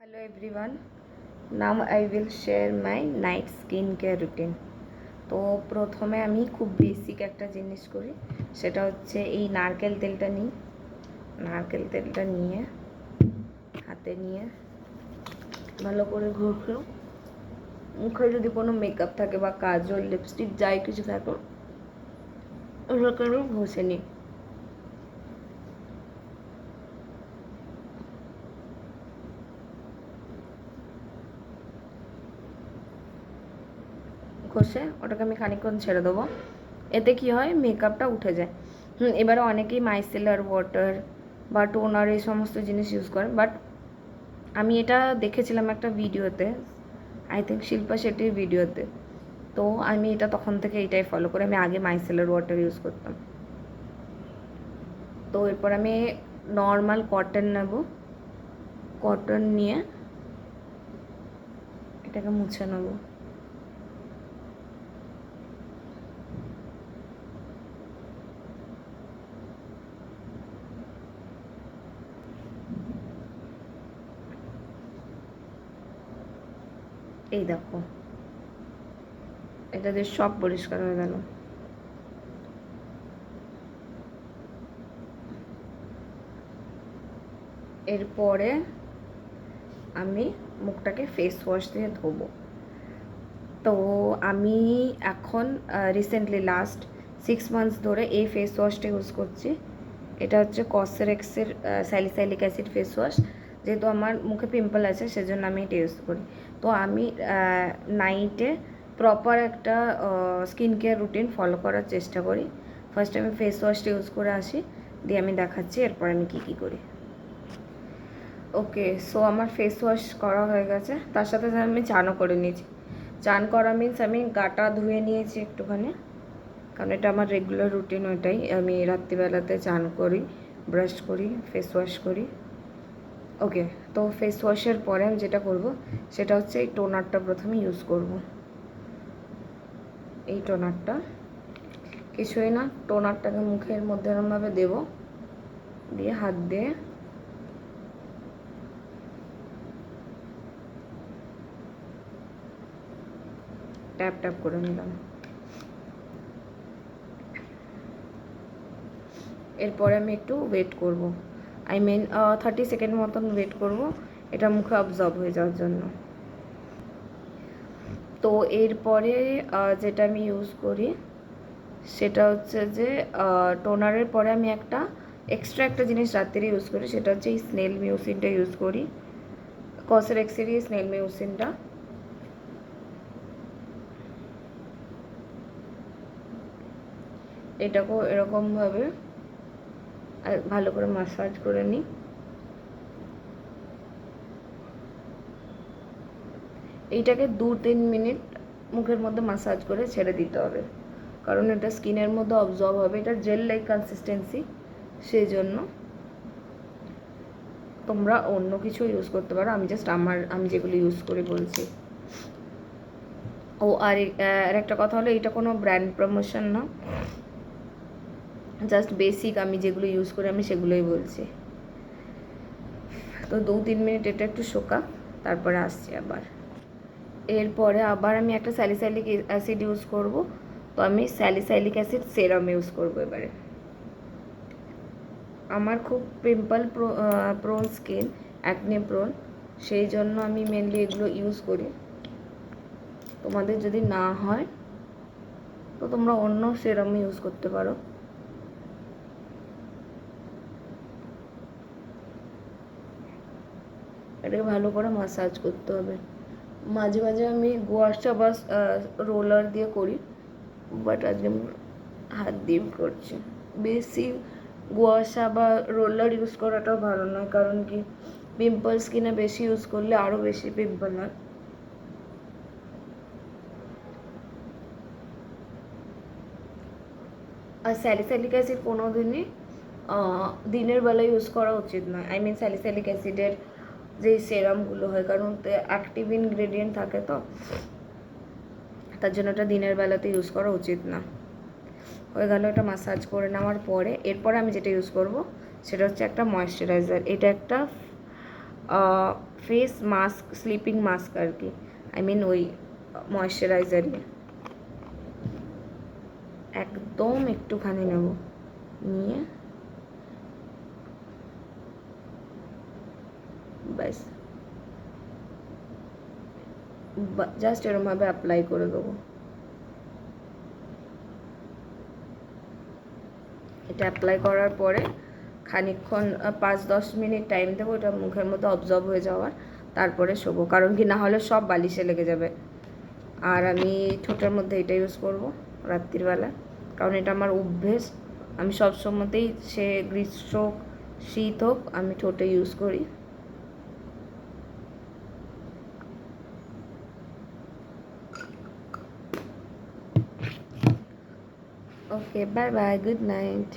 Hello everyone. Now I will share my night skincare routine. তো প্রথমে আমি খুব বেসিক একটা জিনিস করি, সেটা হচ্ছে এই নারকেল তেলটা নিই। নারকেল তেলটা নিয়ে হাতে নিয়ে ভালো করে ঘষো। মুখে যদি কোনো মেকআপ থাকে বা কাজল লিপস্টিক যাই কিছু থাকে ওগুলোকে ঘষে নিই। ঘষে ওটাকে আমি খানিকক্ষণ ছেড়ে দেবো। এতে কি হয়, মেকআপটা উঠে যায়। এবারে অনেকেই মাইসেলার ওয়াটার বা টোনার এই সমস্ত জিনিস ইউজ করে, বাট আমি এটা দেখেছিলাম একটা ভিডিওতে, আই থিঙ্ক শিল্পা শেট্টির ভিডিওতে। তো আমি এটা তখন থেকে এটাই ফলো করি। আমি আগে মাইসেলার ওয়াটার ইউজ করতাম। তো এরপর আমি নর্মাল কটন নেব। কটন নিয়ে এটাকে মুছে নেব। এই দেখো, এটা দিয়ে সব পরিষ্কার হয়ে গেল। এরপরে আমি মুখটাকে ফেস ওয়াশ দিয়ে ধোবো। তো আমি এখন রিসেন্টলি লাস্ট 6 মান্থস ধরে এই ফেস ওয়াশটা ইউজ করছি। এটা হচ্ছে কসরেক্সের স্যালিসাইলিক অ্যাসিড ফেস ওয়াশ। যেহেতু আমার মুখে পিম্পল আছে সেজন্য আমি এটা ইউজ করি। তো আমি নাইটে প্রপার একটা স্কিন কেয়ার রুটিন ফলো করার চেষ্টা করি। ফার্স্ট আমি ফেস ওয়াশটা ইউজ করে আসি, দিয়ে আমি দেখাচ্ছি এরপর আমি কী করি। ওকে, সো আমার ফেস ওয়াশ করা হয়ে গেছে, তার সাথে সাথে আমি চানও করে নিয়েছি। চান করা মিন্স আমি গাটা ধুয়ে নিয়েছি একটুখানি, কারণ এটা আমার রেগুলার রুটিন। ওইটাই আমি রাত্রিবেলাতে চান করি, ব্রাশ করি, ফেস ওয়াশ করি। ওকে, তো ফেস ওয়াশের পরে আমি যেটা করব সেটা হচ্ছে এই টোনারটা প্রথমে ইউজ করব। এই টোনারটা কিছুই না, টোনারটাকে মুখের মধ্যে এরমভাবে দেবো, দিয়ে হাত দিয়ে ট্যাপ ট্যাপ করে নিলাম। এরপরে আমি একটু ওয়েট করব, আই মিন 30 সেকেন্ড মতন ওয়েট করব এটা মুখে অবজর্ব হয়ে যাওয়ার জন্য। তো এরপরে যেটা আমি ইউজ করি সেটা হচ্ছে যে টোনারের পরে আমি এক্সট্রা একটা জিনিস রাত্রে ইউজ করি, সেটা হচ্ছে এই স্নেল মিউসিনটা ইউজ করি। কসরেক্সের এই স্নেল মিউসিনটা। এটাকেও এরকমভাবে ভালো করে মাসাজ করে নিই। এইটাকে 2-3 মিনিট মুখের মধ্যে মাসাজ করে ছেড়ে দিতে হবে, কারণ এটা স্কিনের মধ্যে অবজর্ব হবে। এটা জেল লাইক কনসিস্টেন্সি, সেই জন্য তোমরা অন্য কিছু ইউজ করতে পারো, আমি জাস্ট আমি যেগুলো ইউজ করি বলছি। ও আর একটা কথা হলো, এটা কোনো ব্র্যান্ড প্রমোশন না, জাস্ট বেসিক আমি যেগুলো ইউজ করি আমি সেগুলোই বলছি। তো 2-3 মিনিট এটা একটু শোকা, তারপরে আসছি আবার। এরপরে আবার আমি একটা স্যালিসাইলিক অ্যাসিড ইউজ করব। তো আমি স্যালিসাইলিক অ্যাসিড সেরাম ইউজ করব এবারে। আমার খুব pimple prone skin, acne prone, সেই জন্য আমি মেনলি এগুলো ইউজ করি। তোমাদের যদি না হয় তো তোমরা অন্য সেরাম ইউজ করতে পারো। এটাকে ভালো করে মাসাজ করতে হবে। মাঝে মাঝে আমি গুয়াশা বা রোলার দিয়ে করি, বাট আজকে আমি হাত দিয়ে করছি। বেশি গুয়াশা বা রোলার ইউজ করাটাও ভালো নয়, কারণ কি পিম্পল স্কিনে বেশি ইউজ করলে আরও বেশি পিম্পল হয়। আর স্যালিসাইলিক অ্যাসিড কোনো দিনই দিনের বেলা ইউজ করা উচিত নয়। আই মিন স্যালিসাইলিক অ্যাসিডের যে সেরামগুলো হয়, কারণ অ্যাক্টিভ ইনগ্রেডিয়েন্ট থাকে, তো তার জন্য এটা দিনের বেলাতে ইউজ করা উচিত না। হয়ে গেল এটা মাসাজ করে নেওয়ার পরে, এরপরে আমি যেটা ইউজ করব সেটা হচ্ছে একটা ময়েশ্চারাইজার। এটা একটা ফেস মাস্ক, স্লিপিং মাস্ক আর কি, আই মিন ওই ময়শ্চারাইজারই। একদম একটুখানি নেব, নিয়ে ব্যাস জাস্ট এরমভাবে অ্যাপ্লাই করে দেবো। এটা অ্যাপ্লাই করার পরে খানিকক্ষণ 5-10 মিনিট টাইম দেবো ওটা মুখের মধ্যে অবজর্ব হয়ে যাওয়ার, তারপরে শোবো, কারণ কি না হলে সব বালিশে লেগে যাবে। আর আমি ঠোঁটের মধ্যে এটা ইউজ করব রাত্রিবেলা, কারণ এটা আমার অভ্যেস। আমি সব সময়তেই, সে গ্রীষ্ম হোক শীত হোক, আমি ঠোঁটে ইউজ করি। ওকে, বাই বাই, গুড নাইট।